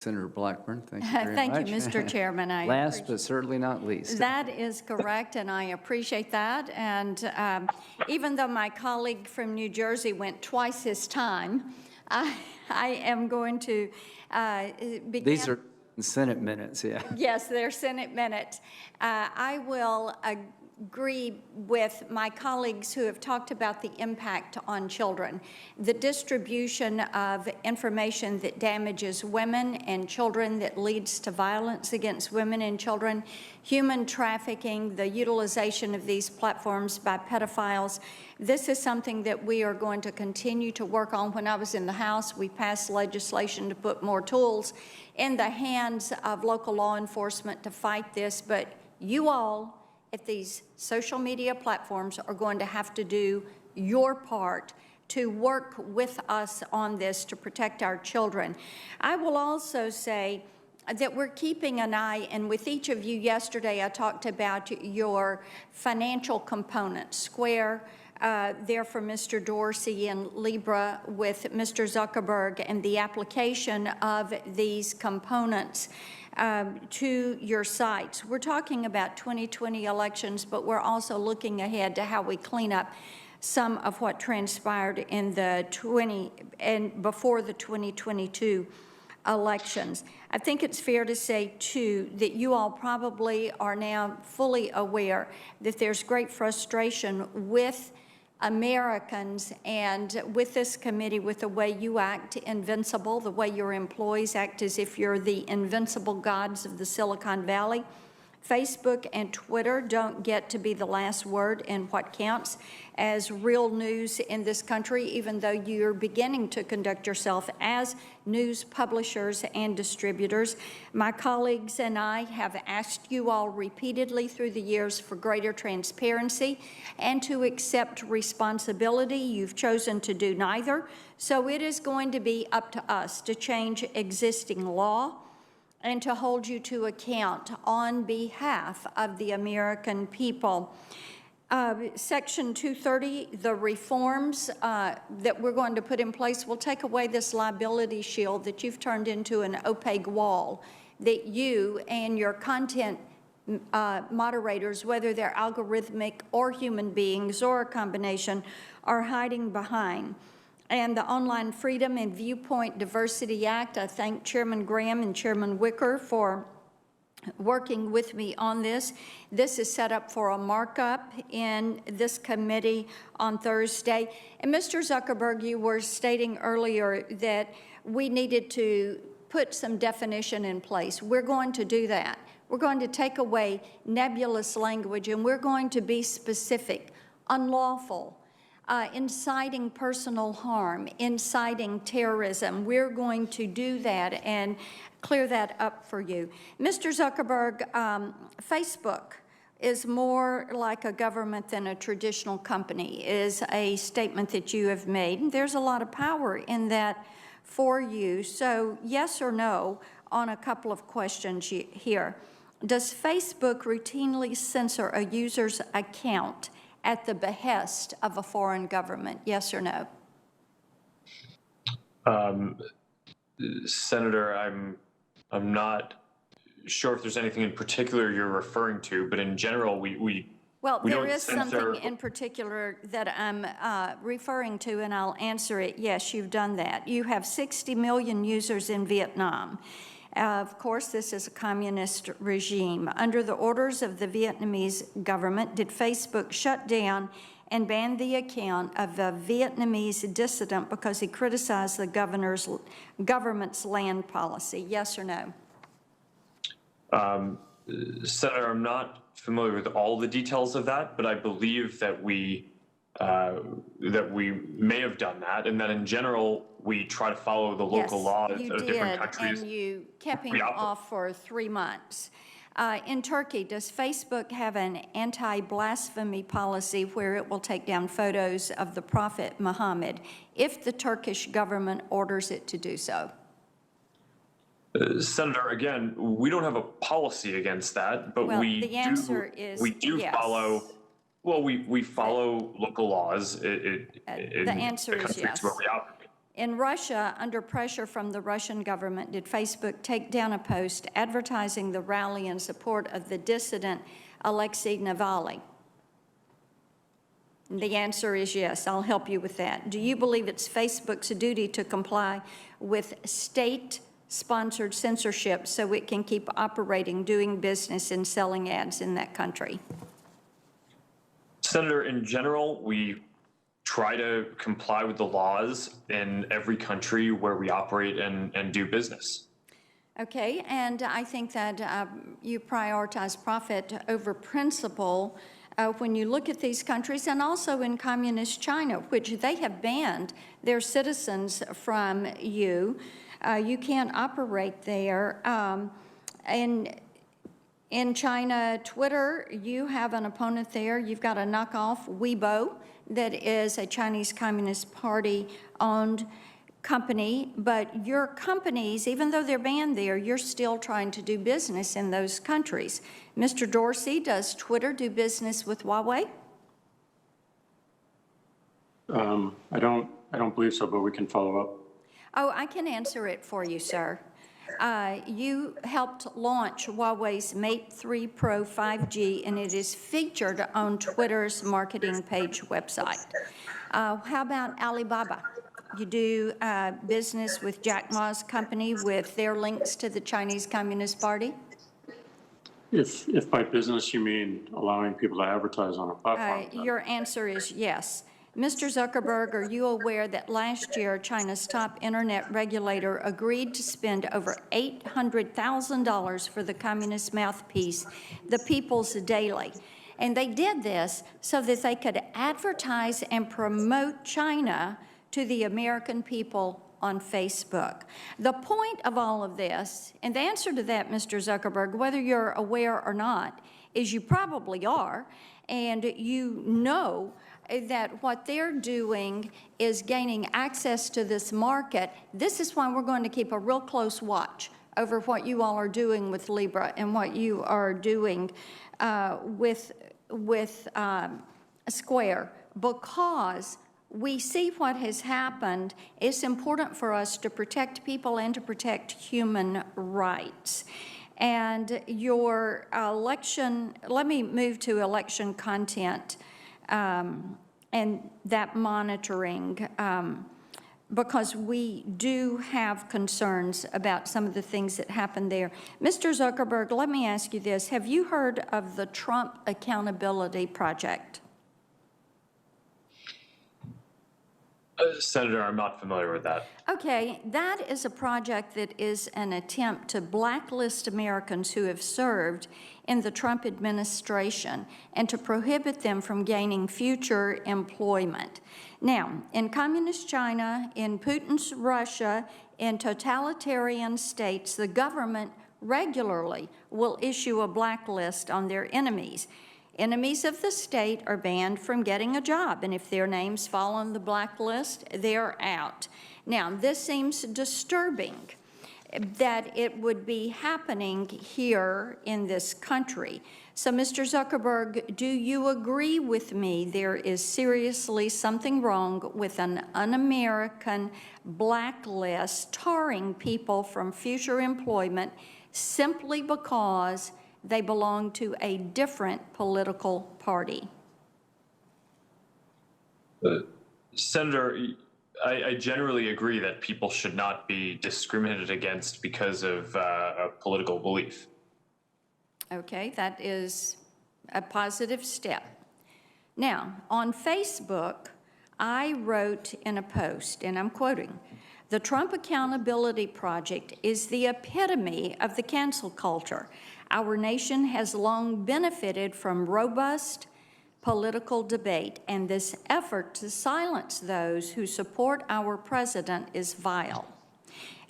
Senator Blackburn, thank you very much. Thank you, Mr. Chairman. Last but certainly not least. That is correct, and I appreciate that. And even though my colleague from New Jersey went twice his time, I am going to begin. These are Senate minutes, yeah. Yes, they're Senate minutes. I will agree with my colleagues who have talked about the impact on children. The distribution of information that damages women and children, that leads to violence against women and children, human trafficking, the utilization of these platforms by pedophiles. This is something that we are going to continue to work on. When I was in the House, we passed legislation to put more tools in the hands of local law enforcement to fight this, but you all at these social media platforms are going to have to do your part to work with us on this to protect our children. I will also say that we're keeping an eye, and with each of you yesterday I talked about your financial components, Square, there for Mr. Dorsey, and Libra with Mr. Zuckerberg, and the application of these components to your sites. We're talking about 2020 elections, but we're also looking ahead to how we clean up some of what transpired in the before the 2022 elections. I think it's fair to say, too, that you all probably are now fully aware that there's great frustration with Americans and with this committee, with the way you act invincible, the way your employees act as if you're the invincible gods of the Silicon Valley. Facebook and Twitter don't get to be the last word in what counts as real news in this country, even though you're beginning to conduct yourself as news publishers and distributors. My colleagues and I have asked you all repeatedly through the years for greater transparency and to accept responsibility. You've chosen to do neither. So it is going to be up to us to change existing law and to hold you to account on behalf of the American people. Section 230, the reforms that we're going to put in place will take away this liability shield that you've turned into an opaque wall that you and your content moderators, whether they're algorithmic or human beings or a combination, are hiding behind. And the Online Freedom and Viewpoint Diversity Act, I thank Chairman Graham and Chairman Wicker for working with me on this. This is set up for a markup in this committee on Thursday. And Mr. Zuckerberg, you were stating earlier that we needed to put some definition in place. We're going to do that. We're going to take away nebulous language, and we're going to be specific. Unlawful, inciting personal harm, inciting terrorism. We're going to do that and clear that up for you. Mr. Zuckerberg, Facebook is more like a government than a traditional company, is a statement that you have made. There's a lot of power in that for you. So yes or no on a couple of questions here. Does Facebook routinely censor a user's account at the behest of a foreign government, yes or no? Senator, I'm not sure if there's anything in particular you're referring to, but in general, well, there is something in particular that I'm referring to, and I'll answer it. Yes, you've done that. You have 60 million users in Vietnam. Of course, this is a communist regime. Under the orders of the Vietnamese government, did Facebook shut down and ban the account of a Vietnamese dissident because he criticized the government's land policy? Yes or no? Senator, I'm not familiar with all the details of that, but I believe that we may have done that, and that in general we try to follow the local laws of different countries. And you kept him off for 3 months. In Turkey, does Facebook have an anti-blasphemy policy where it will take down photos of the Prophet Muhammad if the Turkish government orders it to do so? Senator, again, we don't have a policy against that, but we do follow. Well, we follow local laws. The answer is yes. Where we operate. In Russia, under pressure from the Russian government, did Facebook take down a post advertising the rally in support of the dissident Alexei Navalny? The answer is yes. I'll help you with that. Do you believe it's Facebook's duty to comply with state-sponsored censorship so it can keep operating, doing business, and selling ads in that country? Senator, in general, we try to comply with the laws in every country where we operate and do business. Okay, and I think that you prioritize profit over principle when you look at these countries, and also in communist China, which they have banned their citizens from you. You can't operate there. In China, Twitter, you have an opponent there. You've got a knockoff, Weibo, that is a Chinese Communist Party-owned company, but your companies, even though they're banned there, you're still trying to do business in those countries. Mr. Dorsey, does Twitter do business with Huawei? I don't believe so, but we can follow up. Oh, I can answer it for you, sir. You helped launch Huawei's Mate 3 Pro 5G, and it is featured on Twitter's marketing page website. How about Alibaba? You do business with Jack Ma's company with their links to the Chinese Communist Party? If by business you mean allowing people to advertise on a platform. Your answer is yes. Mr. Zuckerberg, are you aware that last year China's top internet regulator agreed to spend over $800,000 for the communist mouthpiece, the People's Daily? And they did this so that they could advertise and promote China to the American people on Facebook. The point of all of this, and the answer to that, Mr. Zuckerberg, whether you're aware or not, is you probably are, and you know that what they're doing is gaining access to this market. This is why we're going to keep a real close watch over what you all are doing with Libra and what you are doing with Square, because we see what has happened. It's important for us to protect people and to protect human rights. And your election, let me move to election content and that monitoring, because we do have concerns about some of the things that happened there. Mr. Zuckerberg, let me ask you this. Have you heard of the Trump Accountability Project? Senator, I'm not familiar with that. Okay, that is a project that is an attempt to blacklist Americans who have served in the Trump administration and to prohibit them from gaining future employment. Now, in communist China, in Putin's Russia, in totalitarian states, the government regularly will issue a blacklist on their enemies. Enemies of the state are banned from getting a job, and if their names fall on the blacklist, they're out. Now, this seems disturbing that it would be happening here in this country. So, Mr. Zuckerberg, do you agree with me there is seriously something wrong with an un-American blacklist tarring people from future employment simply because they belong to a different political party? Senator, I generally agree that people should not be discriminated against because of a political belief. Okay, that is a positive step. Now, on Facebook, I wrote in a post, and I'm quoting, "The Trump Accountability Project is the epitome of the cancel culture. Our nation has long benefited from robust political debate, and this effort to silence those who support our president is vile."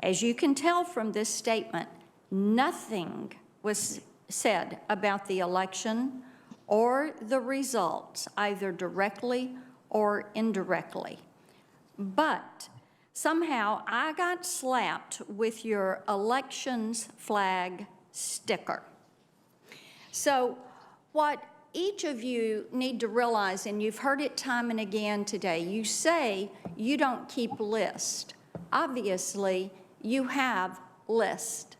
As you can tell from this statement, nothing was said about the election or the results, either directly or indirectly. But somehow I got slapped with your elections flag sticker. So what each of you need to realize, and you've heard it time and again today, you say you don't keep lists. obviously you have lists,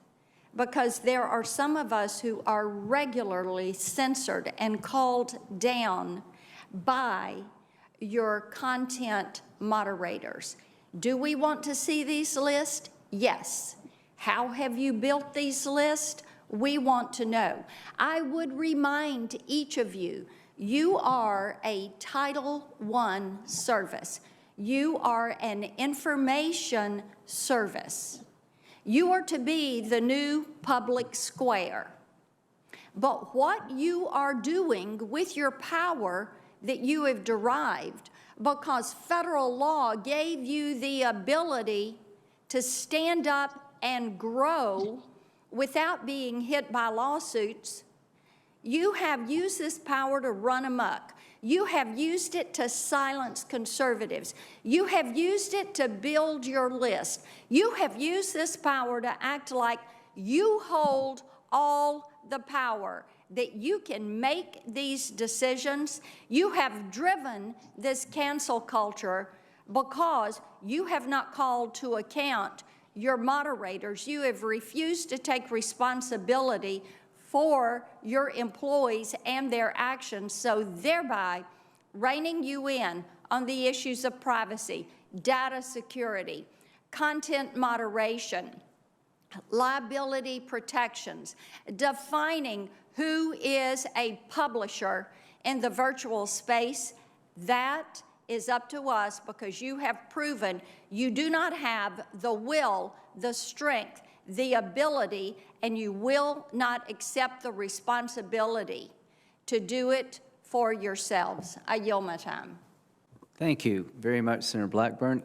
because there are some of us who are regularly censored and called down by your content moderators. Do we want to see these lists? Yes. How have you built these lists? We want to know. I would remind each of you, you are a Title I service. You are an information service. You are to be the new public square. But what you are doing with your power that you have derived, because federal law gave you the ability to stand up and grow without being hit by lawsuits, you have used this power to run amok. You have used it to silence conservatives. You have used it to build your list. You have used this power to act like you hold all the power, that you can make these decisions. You have driven this cancel culture because you have not called to account your moderators. You have refused to take responsibility for your employees and their actions, so thereby reining you in on the issues of privacy, data security, content moderation, liability protections, defining who is a publisher in the virtual space. That is up to us, because you have proven you do not have the will, the strength, the ability, and you will not accept the responsibility to do it for yourselves. I yield my time. Thank you very much, Senator Blackburn.